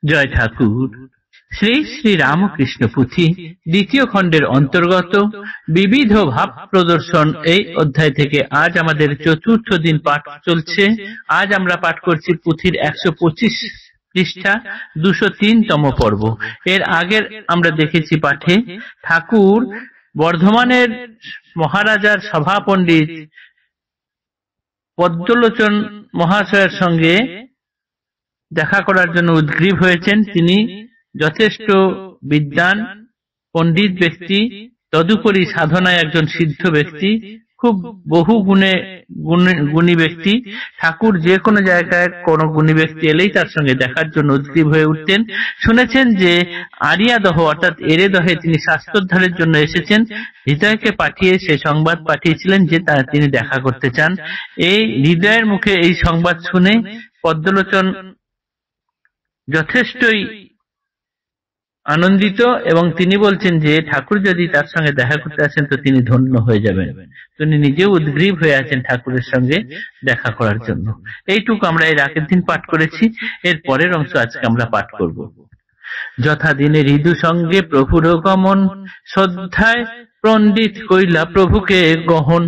জয় ঠাকুর। শ্রী শ্রী রামকৃষ্ণ পুঁথি দ্বিতীয় খণ্ডের অন্তর্গত বিবিধ ভাব প্রদর্শন এই অধ্যায় থেকে আজ আমাদের চতুর্থ দিন পাঠ চলছে। আজ আমরা পাঠ করছি পুঁথির 125 পৃষ্ঠা 203তম পর্ব। এর আগের আমরা দেখেছি পাঠে ঠাকুর বর্ধমানের মহারাজার সভা পণ্ডিত পদ্মলোচন মহাশয়ের সঙ্গে দেখা করার জন্য উদ্গ্রীব হয়েছেন। তিনি যথেষ্ট বিদ্বান পণ্ডিত ব্যক্তি, তদুপরি সাধনায় একজন সিদ্ধ ব্যক্তি, খুব বহু গুণী ব্যক্তি। ঠাকুর যে কোনো জায়গায় কোনো গুণী ব্যক্তি এলেই তার সঙ্গে দেখার জন্য উদ্গ্রীব হয়ে উঠতেন। শুনেছেন যে আরিয়াদহ অর্থাৎ এরেদহে তিনি শাস্ত্রোদ্ধারের জন্য এসেছেন। হৃদয়কে পাঠিয়ে সে সংবাদ পাঠিয়েছিলেন যে তিনি দেখা করতে চান। এই হৃদয়ের মুখে এই সংবাদ শুনে পদ্মলোচন যথেষ্টই আনন্দিত এবং তিনি বলছেন যে ঠাকুর যদি তার সঙ্গে দেখা করতে আসেন তো তিনি ধন্য হয়ে যাবেন। তিনি নিজেও উদ্গ্রীব হয়ে আছেন ঠাকুরের সঙ্গে দেখা করার জন্য। এইটুকু আমরা এর আগের দিন পাঠ করেছি। এর পরের অংশ আজকে আমরা পাঠ করব। যথাদিনে হৃদু সঙ্গে প্রভুর গমন, শ্রদ্ধায় পণ্ডিত কইলা প্রভুকে গহন।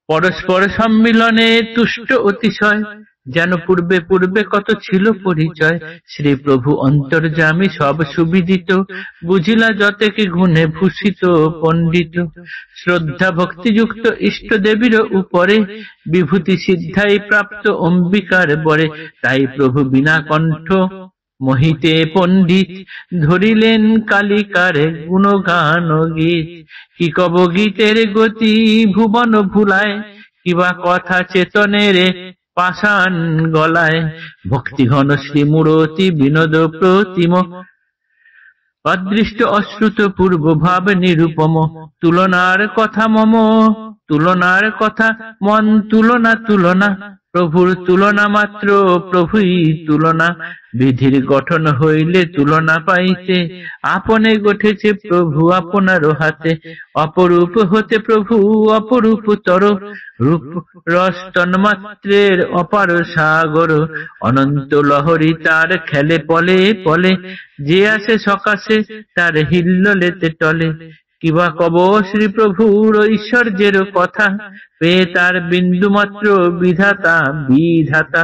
পরস্পর সম্মিলনে তুষ্ট অতিশয়, যেন পূর্বে পূর্বে কত ছিল পরিচয়। শ্রী প্রভু অন্তর্যামী সব সুবিদিত, বুঝিলা যতেকে গুণে ভূষিত পণ্ডিত। শ্রদ্ধা ভক্তিযুক্ত ইষ্ট দেবীর উপরে, বিভূতি সিদ্ধাই প্রাপ্ত অম্বিকার বরে। তাই প্রভু বিনা কণ্ঠ মহিতে পণ্ডিত, ধরিলেন কালিকার গুণগান গীত। কি কব গীতের গতি ভুবন ভুলায়, কিবা কথা চেতনের পাষাণ গলায়। ভক্তি ঘন শ্রীমূরতি বিনোদ প্রতিম, অদৃষ্ট অশ্রুত পূর্ব ভাব নিরূপম। তুলনার কথা মম, তুলনার কথা মন, তুলনা তুলনা প্রভুর তুলনা মাত্র, প্রভুই তুলনা। বিধির গঠন হইলে তুলনা পাইতে, আপনে গঠেছে প্রভু আপনার হাতে। অপরূপ হতে প্রভু অপরূপ তর, রূপ রস তন্মাত্রের অপার সাগর। অনন্ত লহরী তার খেলে পলে পলে, যে আসে সকাশে তার হিল্লোলেতে টলে। কিবা কব শ্রী প্রভুর ঐশ্বর্যের কথা, পেয়ে তার বিন্দুমাত্র বিধাতা বিধাতা।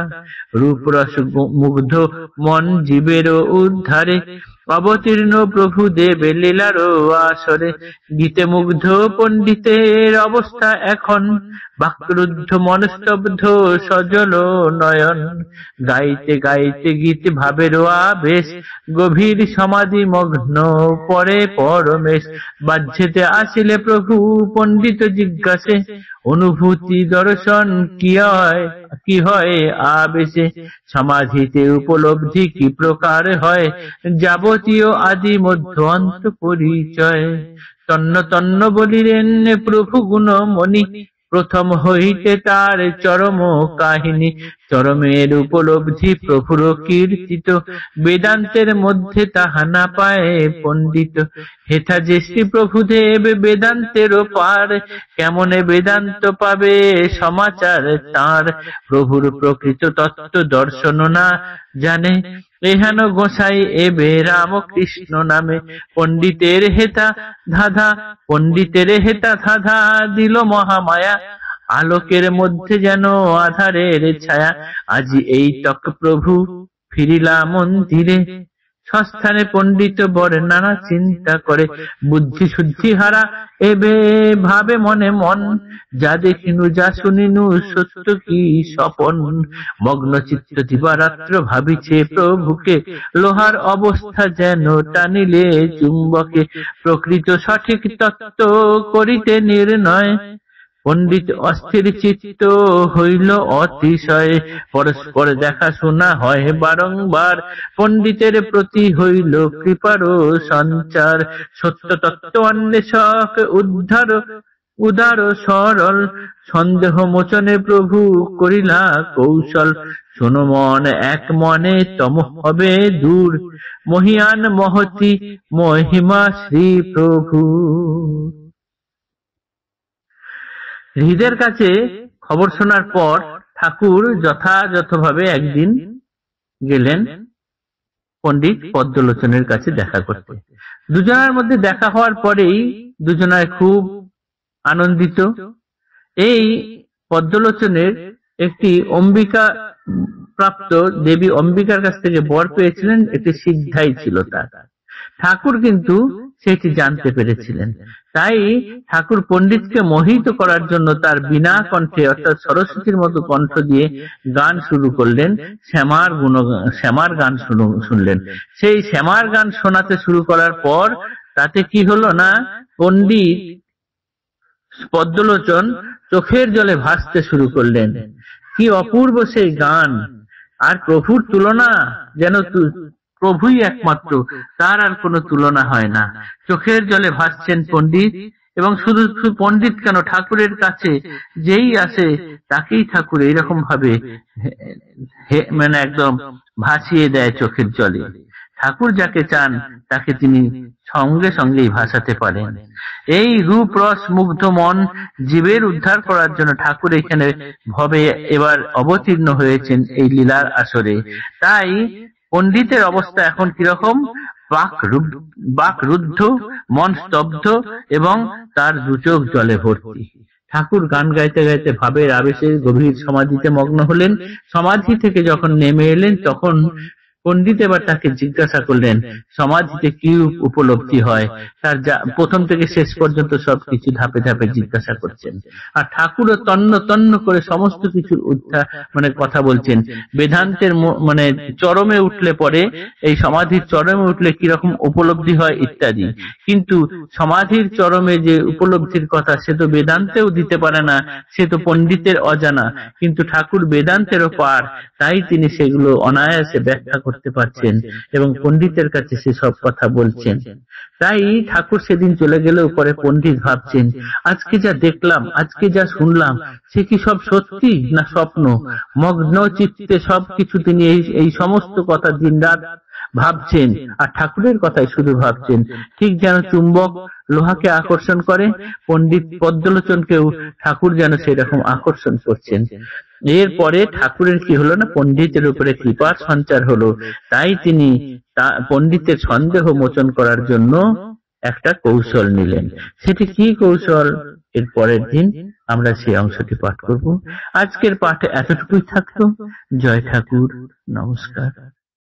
রূপরস মুগ্ধ মন জীবের উদ্ধারে, অবতীর্ণ প্রভু দেবে লীলার আসরে। গীতে মুগ্ধ পণ্ডিতের অবস্থা এখন, বাক্রুদ্ধ মনস্তব্ধ সজল নয়ন। গাইতে গাইতে গীত ভাবের আবেশ, গভীর সমাধি মগ্ন পরে পরমেশ। বাহ্যেতে আসিলে প্রভু পণ্ডিত জিজ্ঞাসে, অনুভূতি দর্শন কি হয় আবেশে। সমাধিতে উপলব্ধি কি প্রকার হয়, যাবতীয় আদি মধ্য অন্ত পরিচয়। তন্ন তন্ন বলিলেন প্রভু গুণমণি, প্রথম হইতে তার চরম কাহিনী। চরমের উপলব্ধি প্রভুর কীর্তিত, বেদান্তের মধ্যে তাহা না পায় পণ্ডিত। হেথা যে শ্রী প্রভুদেব বেদান্তের পার, কেমনে বেদান্ত পাবে সমাচার তাঁর। প্রভুর প্রকৃত তত্ত্ব দর্শন না জানে, এহেন গোসাই এবে রামকৃষ্ণ নামে। পণ্ডিতের হেতা ধাঁধা, পণ্ডিতের হেতা ধাঁধা দিল মহামায়া। আলোকের মধ্যে যেন আধারের ছায়া, আজি এই তক প্রভু ফিরিলা মন্দিরে। সস্থানে পণ্ডিত বরে নানা চিন্তা করে, বুদ্ধি শুদ্ধি হারা এবে ভাবে মনে মন। যা দেখিনু যা শুনিনু সত্য কি স্বপন। মগ্ন চিত্ত দিবারাত্র ভাবিছে প্রভুকে, লোহার অবস্থা যেন টানিলে চুম্বকে। প্রকৃত সঠিক তত্ত্ব করিতে নির্ণয়, পণ্ডিত অস্থির চিত্ত হইল অতিশয়। পরস্পর দেখা শোনা হয় বারংবার, পণ্ডিতের প্রতি হইল কৃপার সঞ্চার। সত্য তত্ত্ব অন্বেষক উদার সরল, সন্দেহ মোচনে প্রভু করিলা কৌশল। শোনো মন এক মনে তম হবে দূর, মহিয়ান মহতি মহিমা শ্রী প্রভু। হৃদের কাছে খবর শোনার পর ঠাকুর যথাযথভাবে একদিন গেলেন পণ্ডিত পদ্মলোচনের কাছে দেখা করতে। দুজনের মধ্যে দেখা হওয়ার পরেই দুজনায় খুব আনন্দিত। এই পদ্মলোচনের একটি অম্বিকা প্রাপ্ত দেবী অম্বিকার কাছ থেকে বর পেয়েছিলেন, একটি সিদ্ধাই ছিল তার। ঠাকুর কিন্তু সেটি জানতে পেরেছিলেন, তাই ঠাকুর পণ্ডিতকে মোহিত করার জন্য তার বিনা কণ্ঠে অর্থাৎ সরস্বতীর মতো কণ্ঠ দিয়ে গান শুরু করলেন, শ্যামার গান শুনলেন। সেই শ্যামার গান শোনাতে শুরু করার পর তাতে কি হলো না, পণ্ডিত পদ্মলোচন চোখের জলে ভাসতে শুরু করলেন। কি অপূর্ব সেই গান, আর প্রভুর তুলনা যেন প্রভুই একমাত্র, তার আর কোনো তুলনা হয় না। চোখের জলে ভাসছেন পণ্ডিত, এবং শুধু পণ্ডিত কেন, ঠাকুরের কাছে যেই আসে তাকেই ঠাকুর এইরকম ভাবে মানে একদম ভাসিয়ে দেয় চোখের জলে। ঠাকুর যাকে চান তাকে তিনি সঙ্গে সঙ্গেই ভাসাতে পারেন। এই রূপ রস মুগ্ধ মন জীবের উদ্ধার করার জন্য ঠাকুর এখানে ভবে এবার অবতীর্ণ হয়েছেন এই লীলার আসরে। তাই পণ্ডিতের অবস্থা এখন কিরকম, বাকরুদ্ধ, মন স্তব্ধ এবং তার দুচোখ জলে ভর্তি। ঠাকুর গান গাইতে গাইতে ভাবের আবেশে গভীর সমাধিতে মগ্ন হলেন। সমাধি থেকে যখন নেমে এলেন তখন পণ্ডিত এবার তাকে জিজ্ঞাসা করলেন সমাধিতে কি উপলব্ধি হয়। তার প্রথম থেকে শেষ পর্যন্ত সবকিছু ধাপে ধাপে জিজ্ঞাসা করছেন, আর ঠাকুরও তন্ন তন্ন করে সমস্ত কিছুর মানে কথা বলছেন। বেদান্তের মানে চরমে উঠলে পরে, এই সমাধির চরমে উঠলে কিরকম উপলব্ধি হয় ইত্যাদি, কিন্তু সমাধির চরমে যে উপলব্ধির কথা সে তো বেদান্তেও দিতে পারে না, সে তো পণ্ডিতের অজানা, কিন্তু ঠাকুর বেদান্তেরও পার, তাই তিনি সেগুলো অনায়াসে ব্যাখ্যা করতে পারছেন এবং পণ্ডিতের কাছে সে সব কথা বলছেন। তাই ঠাকুর সেদিন চলে গেলেও পরে পণ্ডিত ভাবছেন, আজকে যা দেখলাম, আজকে যা শুনলাম, সে কি সব সত্যি না স্বপ্ন? মগ্ন চিত্তে সবকিছু তিনি এই সমস্ত কথা দিনরাত ভাবছেন, আর ঠাকুরের কথাই শুধু ভাবছেন। ঠিক যেন চুম্বক লোহাকে আকর্ষণ করে, পণ্ডিত পদ্মলোচনকেও ঠাকুর যেন সেরকম আকর্ষণ করছেন। এরপরে ঠাকুরের কি হলো না, পণ্ডিতের উপরে কৃপার সঞ্চার হলো। তাই তিনি পণ্ডিতের সন্দেহ মোচন করার জন্য একটা কৌশল নিলেন। সেটি কি কৌশল, এর পরের দিন আমরা সেই অংশটি পাঠ করব। আজকের পাঠে এতটুকুই থাকলো। জয় ঠাকুর, নমস্কার।